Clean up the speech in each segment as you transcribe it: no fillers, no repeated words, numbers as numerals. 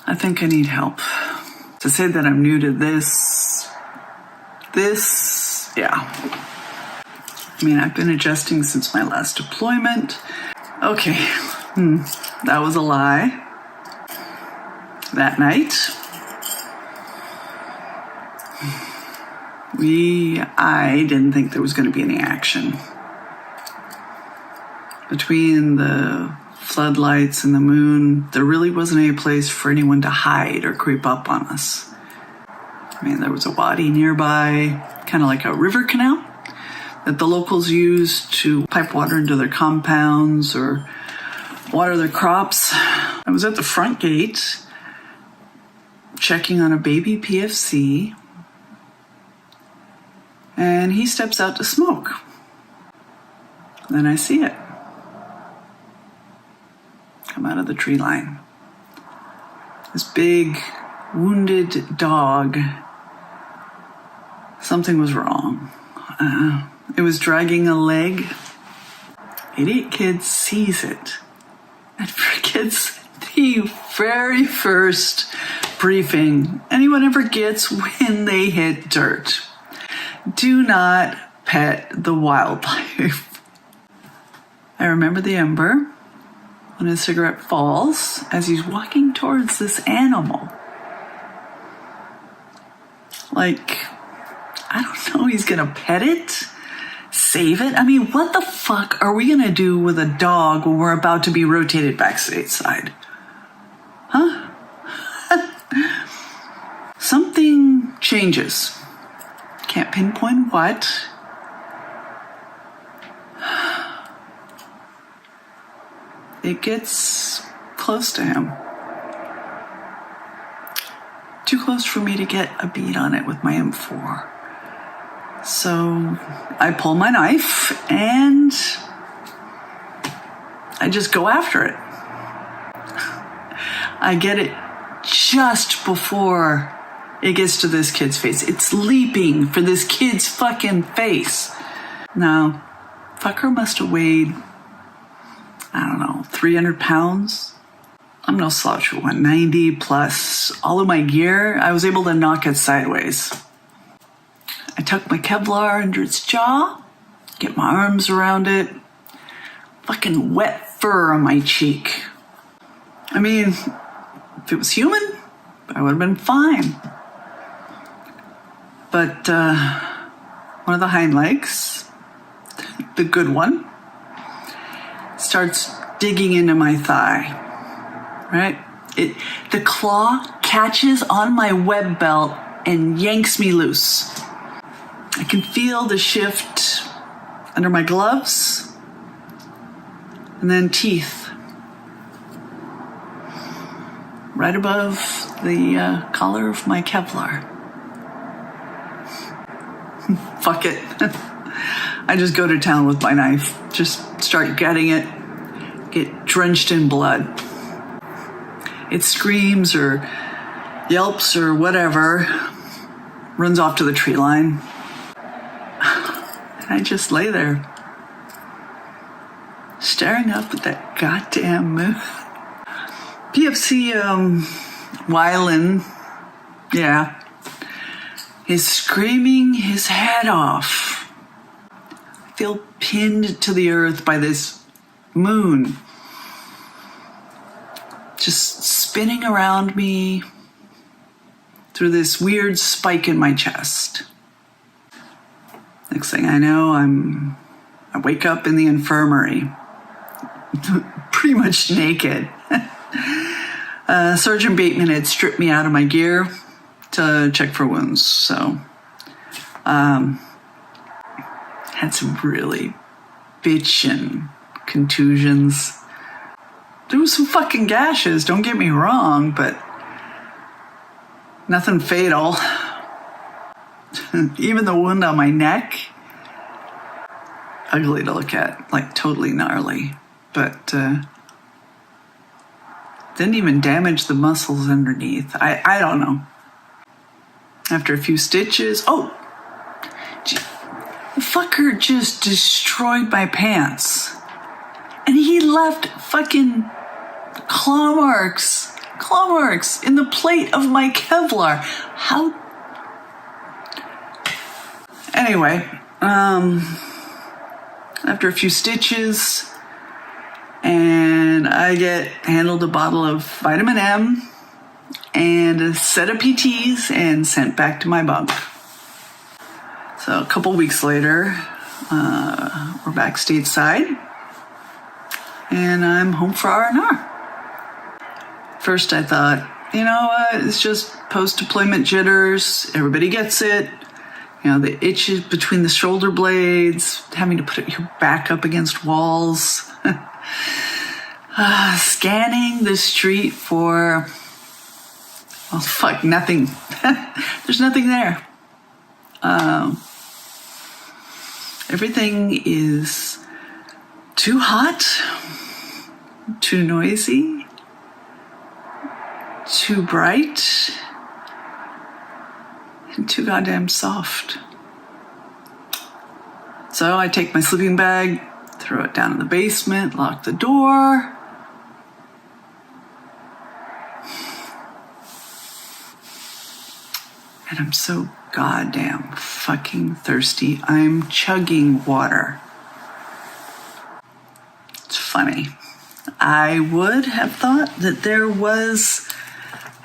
I think I need help. To say that I'm new to this, yeah. I mean, I've been adjusting since my last deployment. Okay, that was a lie. That night, I didn't think there was going to be any action. Between the floodlights and the moon, there really wasn't any place for anyone to hide or creep up on us. I mean, there was a wadi nearby, kind of like a river canal that the locals use to pipe water into their compounds or water their crops. I was at the front gate checking on a baby PFC, and he steps out to smoke. Then I see it come out of the tree line. This big, wounded dog. Something was wrong. It was dragging a leg. Idiot kid sees it and forgets the very first briefing anyone ever gets when they hit dirt. Do not pet the wildlife. I remember the ember when his cigarette falls as he's walking towards this animal. Like, I don't know, he's gonna pet it? Save it? I mean, what the fuck are we gonna do with a dog when we're about to be rotated back stateside? Huh? Something changes. Can't pinpoint what. It gets close to him. Too close for me to get a bead on it with my M4. So I pull my knife and I just go after it. I get it just before it gets to this kid's face. It's leaping for this kid's fucking face. Now, fucker must have weighed, I don't know, 300 pounds. I'm no slouch at 190 plus all of my gear. I was able to knock it sideways. I tuck my Kevlar under its jaw, get my arms around it. Fucking wet fur on my cheek. I mean, if it was human, I would have been fine. But one of the hind legs, the good one, starts digging into my thigh, right? The claw catches on my web belt and yanks me loose. I can feel the shift under my gloves and then teeth right above the collar of my Kevlar. Fuck it. I just go to town with my knife. Just start getting it. Get drenched in blood. It screams or yelps or whatever. Runs off to the tree line. And I just lay there. Staring up at that goddamn moon. PFC, Wylan, yeah, is screaming his head off. I feel pinned to the earth by this moon. Just spinning around me through this weird spike in my chest. Next thing I know, I wake up in the infirmary. Pretty much naked. Sergeant Bateman had stripped me out of my gear to check for wounds, so had some really bitchin' contusions. There was some fucking gashes, don't get me wrong, but nothing fatal. Even the wound on my neck, ugly to look at, like totally gnarly, but didn't even damage the muscles underneath. I don't know. After a few stitches, the fucker just destroyed my pants. And he left fucking claw claw marks in the plate of my Kevlar. How? Anyway, after a few stitches, and I get handled a bottle of vitamin M and a set of PTs and sent back to my bunk. So a couple weeks later, we're back stateside, and I'm home for R&R. First I thought, you know what, it's just post-deployment jitters, everybody gets it. You know, the itches between the shoulder blades, having to put your back up against walls. Scanning the street for, well, fuck, nothing. There's nothing there. Everything is too hot, too noisy, too bright, and too goddamn soft. So I take my sleeping bag, throw it down in the basement, lock the door. And I'm so goddamn fucking thirsty. I'm chugging water. It's funny. I would have thought that there was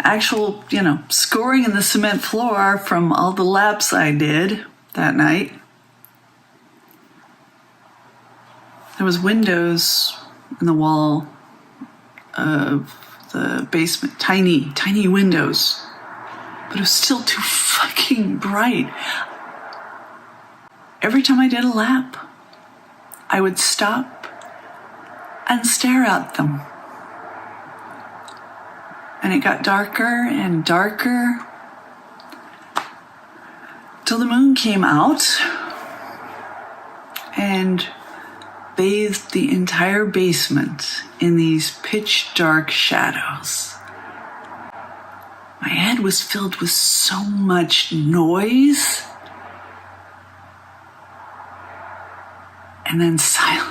actual, scoring in the cement floor from all the laps I did that night. There was windows in the wall of the basement, tiny windows. But it was still too fucking bright. Every time I did a lap, I would stop and stare at them. And it got darker and darker till the moon came out and bathed the entire basement in these pitch dark shadows. My head was filled with so much noise and then silence.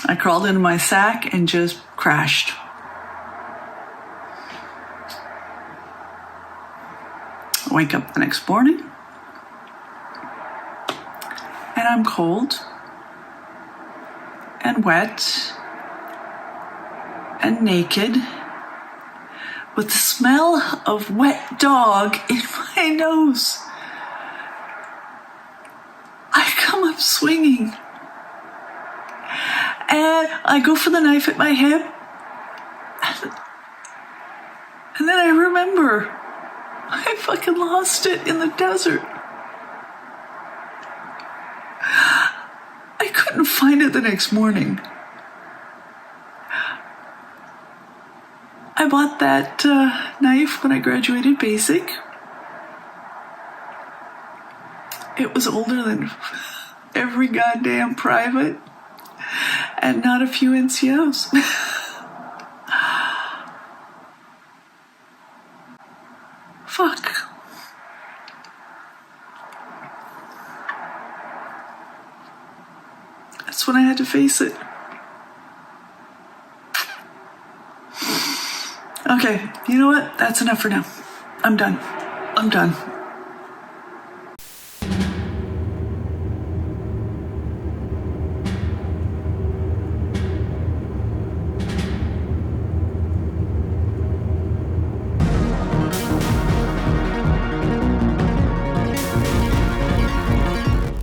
I crawled into my sack and just crashed. I wake up the next morning and I'm cold and wet and naked with the smell of wet dog in my nose. I come up swinging and I go for the knife at my hip, and then I remember I fucking lost it in the desert. I couldn't find it the next morning. I bought that knife when I graduated basic. It was older than every goddamn private and not a few NCOs. Fuck. That's when I had to face it. Okay, you know what? That's enough for now. I'm done.